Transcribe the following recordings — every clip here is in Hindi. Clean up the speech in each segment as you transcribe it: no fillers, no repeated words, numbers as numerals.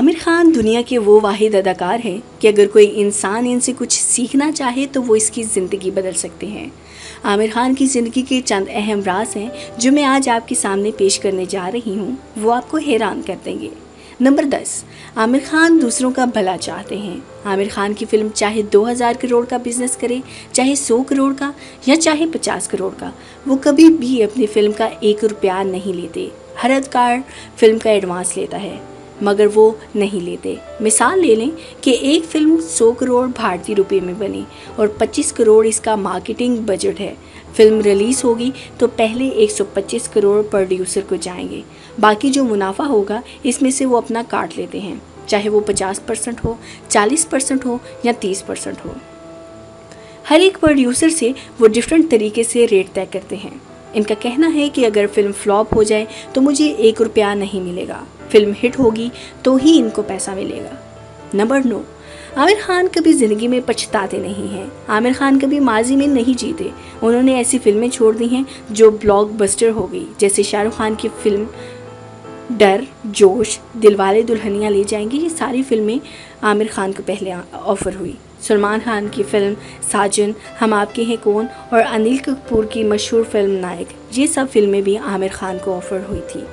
आमिर खान दुनिया के वो वाहिद अदाकार हैं कि अगर कोई इंसान इनसे कुछ सीखना चाहे तो वो इसकी ज़िंदगी बदल सकते हैं। आमिर खान की ज़िंदगी के चंद अहम राज हैं जो मैं आज आपके सामने पेश करने जा रही हूँ, वो आपको हैरान कर देंगे। नंबर 10, आमिर खान दूसरों का भला चाहते हैं। आमिर खान की फिल्म चाहे 2000 करोड़ का बिजनेस करे, चाहे 100 करोड़ का या चाहे 50 करोड़ का, वो कभी भी अपनी फिल्म का 1 रुपया नहीं लेते। हर अदाकार फिल्म का एडवांस लेता है मगर वो नहीं लेते। मिसाल ले लें कि एक फिल्म 100 करोड़ भारतीय रुपए में बनी और 25 करोड़ इसका मार्केटिंग बजट है। फिल्म रिलीज़ होगी तो पहले 125 करोड़ प्रोड्यूसर को जाएंगे, बाकी जो मुनाफा होगा इसमें से वो अपना काट लेते हैं, चाहे वो 50% हो, 40% हो या 30% हो। हर एक प्रोड्यूसर से वो डिफरेंट तरीके से रेट तय करते हैं। इनका कहना है कि अगर फिल्म फ्लॉप हो जाए तो मुझे 1 रुपया नहीं मिलेगा, फिल्म हिट होगी तो ही इनको पैसा मिलेगा। नंबर 9, आमिर खान कभी ज़िंदगी में पछताते नहीं हैं। आमिर खान कभी माजी में नहीं जीते। उन्होंने ऐसी फिल्में छोड़ दी हैं जो ब्लॉकबस्टर हो गई, जैसे शाहरुख खान की फिल्म डर, जोश, दिलवाले दुल्हनिया ले जाएंगे। ये सारी फिल्में आमिर खान को पहले ऑफ़र हुई। सलमान खान की फिल्म साजन, हम आपके हैं कौन और अनिल कपूर की मशहूर फिल्म नायक, ये सब फिल्में भी आमिर खान को ऑफ़र हुई थी।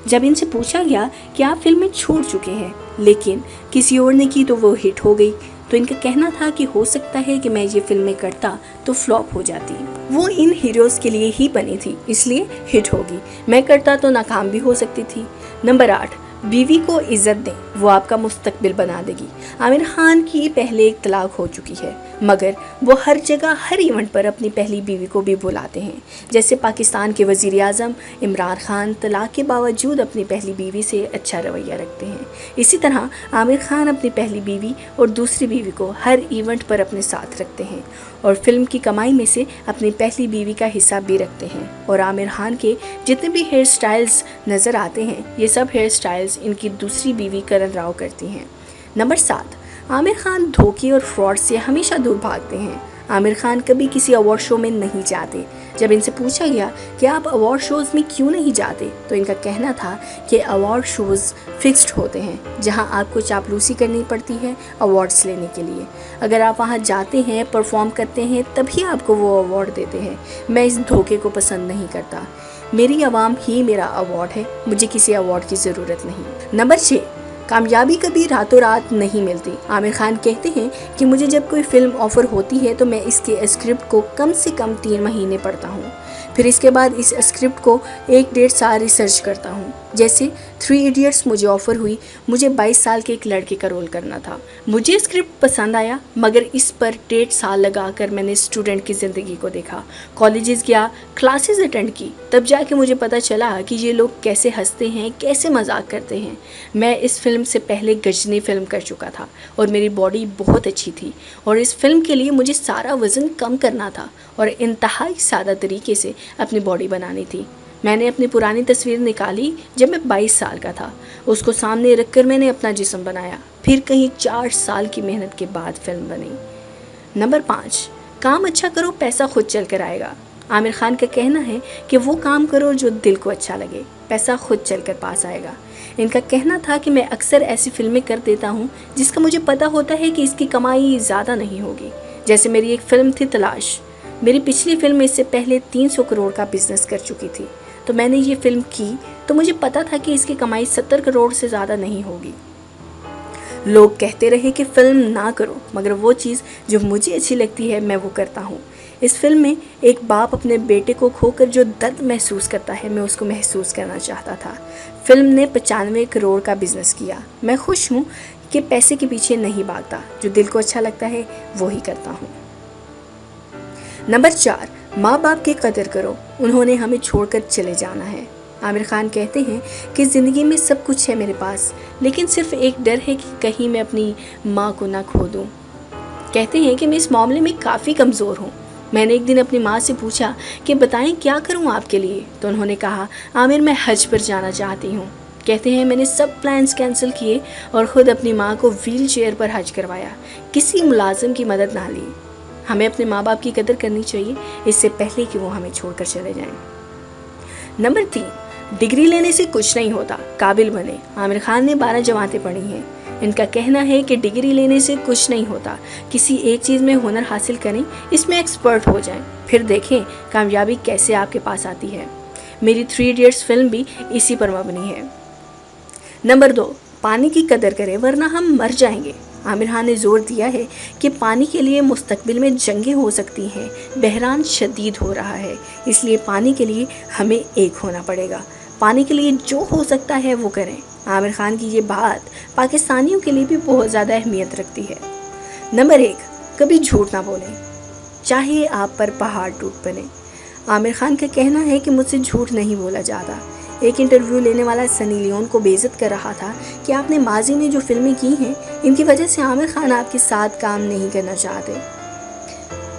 जब इनसे पूछा गया कि आप फिल्में छोड़ चुके हैं लेकिन किसी और ने की तो वो हिट हो गई, तो इनका कहना था कि हो सकता है कि मैं ये फिल्में करता तो फ्लॉप हो जाती, वो इन हीरोज़ के लिए ही बनी थी इसलिए हिट होगी, मैं करता तो नाकाम भी हो सकती थी। नंबर 8, बीवी को इज्जत दें, वो आपका मुस्तकबिल बना देगी। आमिर खान की पहले एक तलाक हो चुकी है मगर वो हर जगह हर इवेंट पर अपनी पहली बीवी को भी बुलाते हैं। जैसे पाकिस्तान के वज़ीर आज़म इमरान खान तलाक के बावजूद अपनी पहली बीवी से अच्छा रवैया रखते हैं। इसी तरह आमिर खान अपनी पहली बीवी और दूसरी बीवी को हर इवेंट पर अपने साथ रखते हैं और फिल्म की कमाई में से अपनी पहली बीवी का हिस्सा भी रखते हैं। और आमिर खान के जितने भी हेयर स्टाइल्स नज़र आते हैं ये सब हेयर स्टाइल्स इनकी दूसरी बीवी करण राव करती हैं। नंबर 7, आमिर खान धोखे और फ्रॉड से हमेशा दूर भागते हैं। आमिर खान कभी किसी अवार्ड शो में नहीं जाते। जब इनसे पूछा गया कि आप अवार्ड शोज़ में क्यों नहीं जाते तो इनका कहना था कि अवार्ड शोज़ फिक्स्ड होते हैं जहां आपको चापलूसी करनी पड़ती है अवार्ड्स लेने के लिए। अगर आप वहां जाते हैं, परफॉर्म करते हैं तभी आपको वो अवार्ड देते हैं। मैं इस धोखे को पसंद नहीं करता। मेरी आवाम ही मेरा अवार्ड है, मुझे किसी अवार्ड की ज़रूरत नहीं। नंबर 6, कामयाबी कभी रातों रात नहीं मिलती। आमिर खान कहते हैं कि मुझे जब कोई फिल्म ऑफ़र होती है तो मैं इसके स्क्रिप्ट को कम से कम 3 महीने पढ़ता हूँ, फिर इसके बाद इस स्क्रिप्ट को 1-1.5 साल रिसर्च करता हूँ। जैसे 3 इडियट्स मुझे ऑफ़र हुई, मुझे 22 साल के एक लड़के का रोल करना था। मुझे स्क्रिप्ट पसंद आया मगर इस पर 1.5 साल लगाकर मैंने स्टूडेंट की ज़िंदगी को देखा, कॉलेजेस गया, क्लासेस अटेंड की, तब जाके मुझे पता चला कि ये लोग कैसे हंसते हैं, कैसे मजाक करते हैं। मैं इस फिल्म से पहले गजनी फिल्म कर चुका था और मेरी बॉडी बहुत अच्छी थी और इस फिल्म के लिए मुझे सारा वज़न कम करना था और इंतहाई सादा तरीके से अपनी बॉडी बनानी थी। मैंने अपनी पुरानी तस्वीर निकाली जब मैं 22 साल का था, उसको सामने रखकर मैंने अपना जिस्म बनाया, फिर कहीं 4 साल की मेहनत के बाद फिल्म बनी। नंबर 5, काम अच्छा करो पैसा खुद चल कर आएगा। आमिर खान का कहना है कि वो काम करो जो दिल को अच्छा लगे, पैसा खुद चल कर पास आएगा। इनका कहना था कि मैं अक्सर ऐसी फिल्में कर देता हूँ जिसका मुझे पता होता है कि इसकी कमाई ज़्यादा नहीं होगी। जैसे मेरी एक फ़िल्म थी तलाश, मेरी पिछली फिल्म इससे पहले 300 करोड़ का बिजनेस कर चुकी थी, तो मैंने ये फिल्म की तो मुझे पता था कि इसकी कमाई 70 करोड़ से ज़्यादा नहीं होगी। लोग कहते रहे कि फ़िल्म ना करो मगर वो चीज़ जो मुझे अच्छी लगती है मैं वो करता हूँ। इस फिल्म में एक बाप अपने बेटे को खोकर जो दर्द महसूस करता है मैं उसको महसूस करना चाहता था। फिल्म ने 95 करोड़ का बिजनेस किया। मैं खुश हूँ कि पैसे के पीछे नहीं भागता, जो दिल को अच्छा लगता है वो ही करता हूँ। नंबर 4, माँ बाप की कदर करो, उन्होंने हमें छोड़कर चले जाना है। आमिर खान कहते हैं कि ज़िंदगी में सब कुछ है मेरे पास लेकिन सिर्फ एक डर है कि कहीं मैं अपनी माँ को ना खो दूँ। कहते हैं कि मैं इस मामले में काफ़ी कमज़ोर हूँ। मैंने एक दिन अपनी माँ से पूछा कि बताएं क्या करूँ आपके लिए, तो उन्होंने कहा आमिर मैं हज पर जाना चाहती हूँ। कहते हैं मैंने सब प्लान्स कैंसिल किए और ख़ुद अपनी माँ को व्हील चेयर पर हज करवाया, किसी मुलाजिम की मदद ना ली। हमें अपने माँ बाप की कदर करनी चाहिए इससे पहले कि वो हमें छोड़कर चले जाएं। नंबर 3, डिग्री लेने से कुछ नहीं होता, काबिल बने। आमिर खान ने 12 जमातें पढ़ी हैं इनका कहना है कि डिग्री लेने से कुछ नहीं होता, किसी एक चीज़ में हुनर हासिल करें, इसमें एक्सपर्ट हो जाएं, फिर देखें कामयाबी कैसे आपके पास आती है। मेरी 3 इडियट्स फिल्म भी इसी पर मबनी है। नंबर 2, पानी की कदर करें वरना हम मर जाएंगे। आमिर खान ने जोर दिया है कि पानी के लिए मुस्तकबिल में जंगें हो सकती हैं, बहरान शदीद हो रहा है, इसलिए पानी के लिए हमें एक होना पड़ेगा। पानी के लिए जो हो सकता है वो करें। आमिर खान की ये बात पाकिस्तानियों के लिए भी बहुत ज़्यादा अहमियत रखती है। नंबर 1, कभी झूठ ना बोलें, चाहे आप पर पहाड़ टूट पड़े। आमिर खान का कहना है कि मुझसे झूठ नहीं बोला जाता। एक इंटरव्यू लेने वाला सनी लियोन को बेइज्जत कर रहा था कि आपने माजी में जो फिल्में की हैं, इनकी वजह से आमिर खान आपके साथ काम नहीं करना चाहते।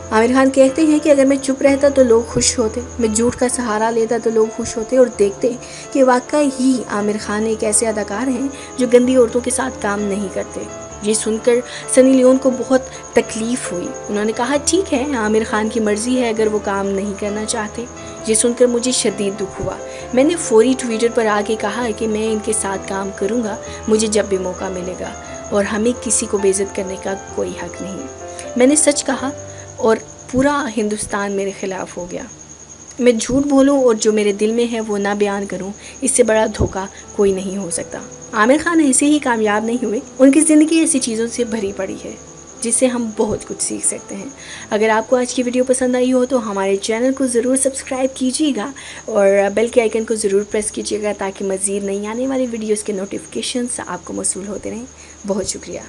आमिर खान कहते हैं कि अगर मैं चुप रहता तो लोग खुश होते, मैं झूठ का सहारा लेता तो लोग खुश होते और देखते कि वाकई ही आमिर खान एक ऐसे अदाकार हैं जो गंदी औरतों के साथ काम नहीं करते। ये सुनकर सनी लियोन को बहुत तकलीफ़ हुई। उन्होंने कहा ठीक है, आमिर खान की मर्ज़ी है अगर वो काम नहीं करना चाहते। ये सुनकर मुझे शदीद दुख हुआ। मैंने फौरी ट्विटर पर आके कहा कि मैं इनके साथ काम करूँगा, मुझे जब भी मौका मिलेगा, और हमें किसी को बेइज्जत करने का कोई हक नहीं। मैंने सच कहा और पूरा हिंदुस्तान मेरे ख़िलाफ़ हो गया। मैं झूठ बोलूं और जो मेरे दिल में है वो ना बयान करूं, इससे बड़ा धोखा कोई नहीं हो सकता। आमिर खान ऐसे ही कामयाब नहीं हुए, उनकी ज़िंदगी ऐसी चीज़ों से भरी पड़ी है जिससे हम बहुत कुछ सीख सकते हैं। अगर आपको आज की वीडियो पसंद आई हो तो हमारे चैनल को ज़रूर सब्सक्राइब कीजिएगा और बेल के आइकन को ज़रूर प्रेस कीजिएगा ताकि मज़ीद नई आने वाली वीडियोज़ के नोटिफिकेशंस आपको मौसूल होते रहें। बहुत शुक्रिया।